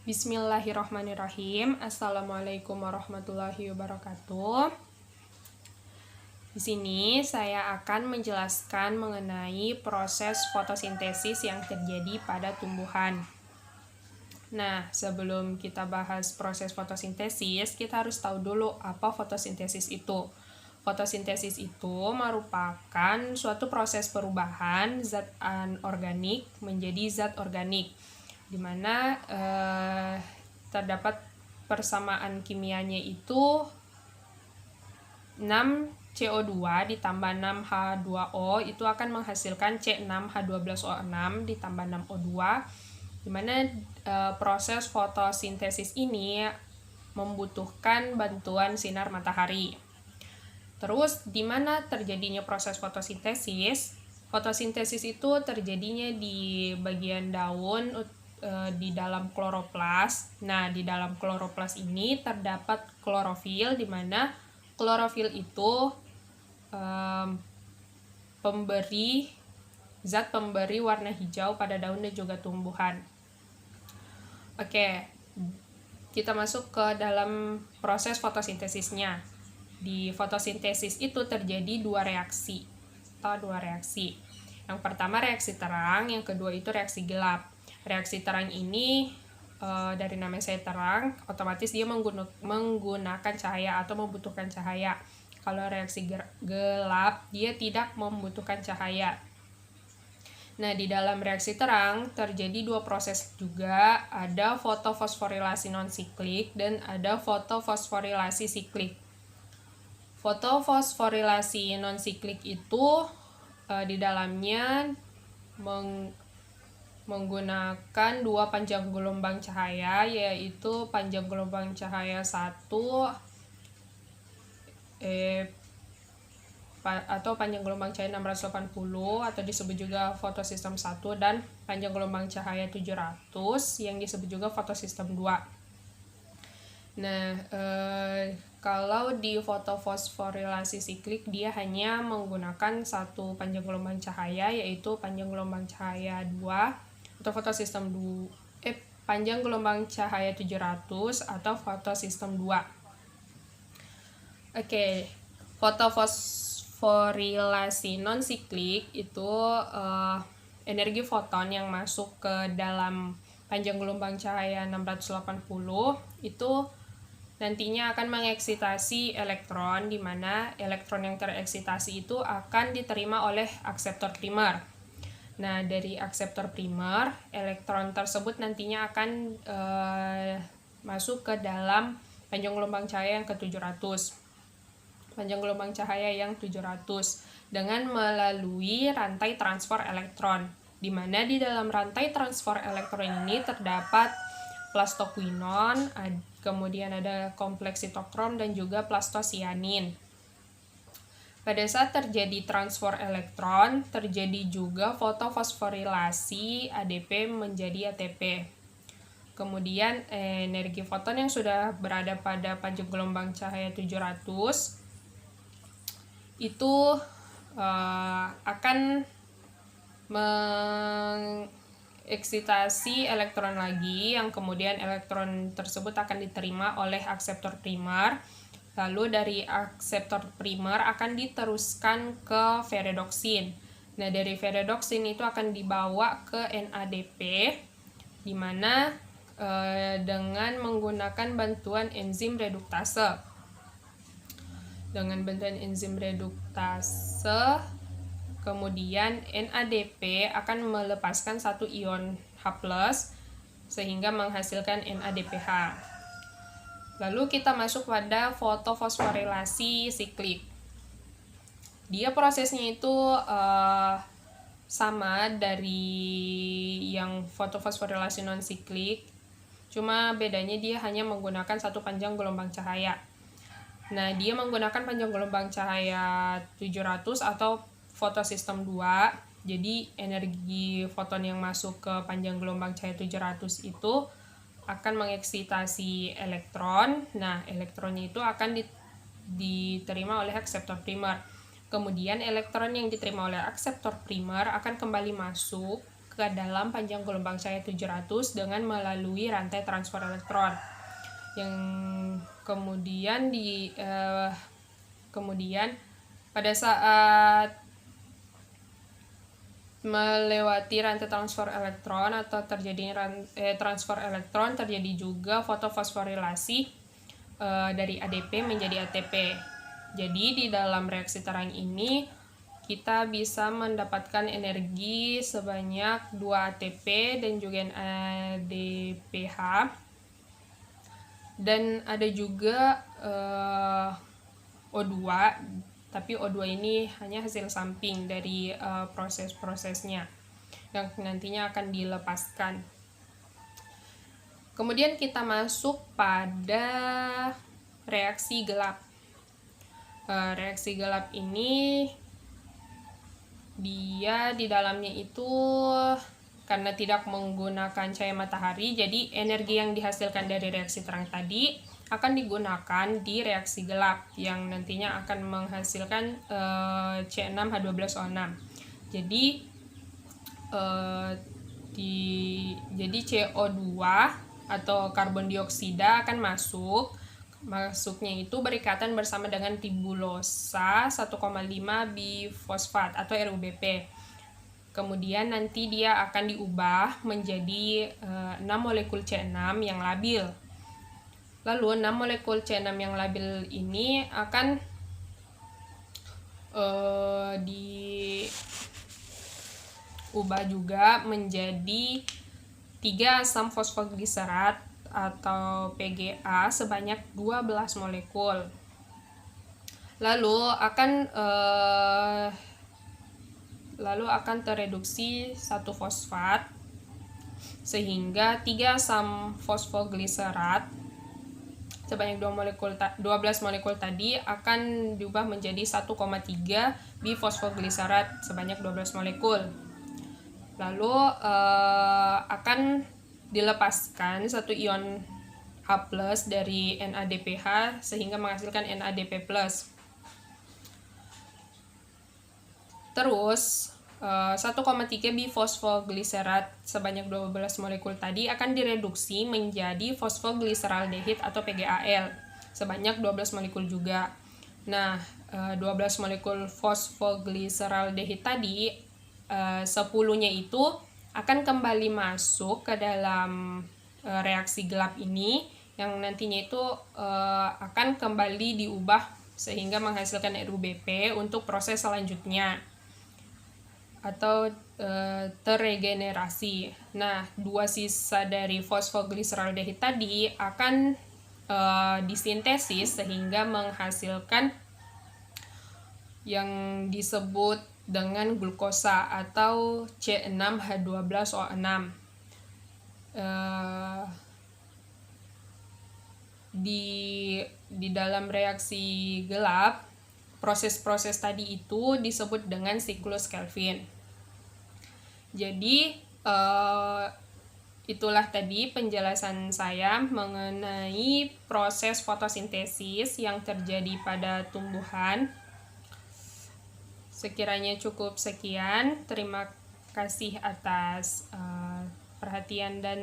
Bismillahirrahmanirrahim. Assalamualaikum warahmatullahi wabarakatuh. Di sini saya akan menjelaskan mengenai proses fotosintesis yang terjadi pada tumbuhan. Nah, sebelum kita bahas proses fotosintesis, kita harus tahu dulu apa fotosintesis itu. Fotosintesis itu merupakan suatu proses perubahan zat anorganik menjadi zat organik, di mana terdapat persamaan kimianya itu 6CO2 ditambah 6H2O itu akan menghasilkan C6H12O6 ditambah 6O2, di mana proses fotosintesis ini membutuhkan bantuan sinar matahari. Terus, di mana terjadinya proses fotosintesis? Fotosintesis itu terjadinya di bagian daun di dalam kloroplas. Nah, di dalam kloroplas ini terdapat klorofil, di mana klorofil itu zat pemberi warna hijau pada daun dan juga tumbuhan. Oke, kita masuk ke dalam proses fotosintesisnya. Di fotosintesis itu terjadi dua reaksi. Yang pertama reaksi terang, yang kedua itu reaksi gelap. Reaksi terang ini dari namanya saya terang, otomatis dia menggunakan cahaya atau membutuhkan cahaya. Kalau reaksi gelap, dia tidak membutuhkan cahaya. Nah, di dalam reaksi terang terjadi dua proses juga, ada fotofosforilasi non-siklik dan ada fotofosforilasi siklik. Fotofosforilasi non-siklik itu di dalamnya menggunakan dua panjang gelombang cahaya, yaitu panjang gelombang cahaya 1 atau panjang gelombang cahaya 680 atau disebut juga fotosistem 1, dan panjang gelombang cahaya 700 yang disebut juga fotosistem 2. Nah, kalau di fotofosforilasi siklik dia hanya menggunakan satu panjang gelombang cahaya, yaitu panjang gelombang cahaya 2 atau fotosistem 2, panjang gelombang cahaya 700 atau fotosistem 2. Oke, fotofosforilasi non-siklik itu energi foton yang masuk ke dalam panjang gelombang cahaya 680 itu nantinya akan mengeksitasi elektron, di mana elektron yang tereksitasi itu akan diterima oleh akseptor primer. Nah, dari akseptor primer, elektron tersebut nantinya akan masuk ke dalam panjang gelombang cahaya yang ke-700. Panjang gelombang cahaya yang 700 dengan melalui rantai transfer elektron, di mana di dalam rantai transfer elektron ini terdapat plastoquinon, kemudian ada kompleks sitokrom dan juga plastosianin. Pada saat terjadi transfer elektron, terjadi juga fotofosforilasi ADP menjadi ATP. Kemudian energi foton yang sudah berada pada panjang gelombang cahaya 700 itu akan mengeksitasi elektron lagi, yang kemudian elektron tersebut akan diterima oleh akseptor primer. Lalu dari akseptor primer akan diteruskan ke ferredoksin. Nah, dari ferredoksin itu akan dibawa ke NADP, di mana dengan menggunakan bantuan enzim reduktase. Dengan bantuan enzim reduktase, kemudian NADP akan melepaskan satu ion H+, sehingga menghasilkan NADPH. Lalu kita masuk pada fotofosforilasi siklik. Dia prosesnya itu sama dari yang fotofosforilasi non-siklik, cuma bedanya dia hanya menggunakan satu panjang gelombang cahaya. Nah, dia menggunakan panjang gelombang cahaya 700 atau fotosistem 2. Jadi energi foton yang masuk ke panjang gelombang cahaya 700 itu akan mengeksitasi elektron. Nah, elektronnya itu akan diterima oleh akseptor primer. Kemudian elektron yang diterima oleh akseptor primer akan kembali masuk ke dalam panjang gelombang cahaya 700 dengan melalui rantai transfer elektron. Yang kemudian pada saat melewati rantai transfer elektron atau terjadinya transfer elektron, terjadi juga fotofosforilasi dari ADP menjadi ATP. Jadi di dalam reaksi terang ini kita bisa mendapatkan energi sebanyak 2 ATP dan juga NADPH. Dan ada juga O2, tapi O2 ini hanya hasil samping dari proses-prosesnya yang nantinya akan dilepaskan. Kemudian kita masuk pada reaksi gelap. Reaksi gelap ini dia di dalamnya itu karena tidak menggunakan cahaya matahari, jadi energi yang dihasilkan dari reaksi terang tadi akan digunakan di reaksi gelap yang nantinya akan menghasilkan C6H12O6. Jadi CO2 atau karbon dioksida akan masuknya itu berikatan bersama dengan tibulosa 1,5 bifosfat atau RUBP. Kemudian nanti dia akan diubah menjadi 6 molekul C6 yang labil. Lalu 6 molekul C6 yang labil ini akan diubah juga menjadi 3 asam fosfogliserat atau PGA sebanyak 12 molekul. Lalu akan tereduksi 1 fosfat sehingga 3 asam fosfogliserat sebanyak 12 molekul tadi akan diubah menjadi 1,3 bifosfogliserat sebanyak 12 molekul. Lalu akan dilepaskan 1 ion H+ dari NADPH sehingga menghasilkan NADP+. Terus 1,3 bifosfogliserat sebanyak 12 molekul tadi akan direduksi menjadi fosfogliseraldehid atau PGAL sebanyak 12 molekul juga. Nah, 12 molekul fosfogliseraldehid tadi 10-nya itu akan kembali masuk ke dalam reaksi gelap ini yang nantinya itu akan kembali diubah sehingga menghasilkan RUBP untuk proses selanjutnya atau terregenerasi. Nah, 2 sisa dari fosfogliseraldehid tadi akan disintesis sehingga menghasilkan yang disebut dengan glukosa atau C6H12O6. Di dalam reaksi gelap, proses-proses tadi itu disebut dengan siklus Kelvin. Jadi itulah tadi penjelasan saya mengenai proses fotosintesis yang terjadi pada tumbuhan. Sekiranya cukup sekian. Terima kasih atas perhatian dan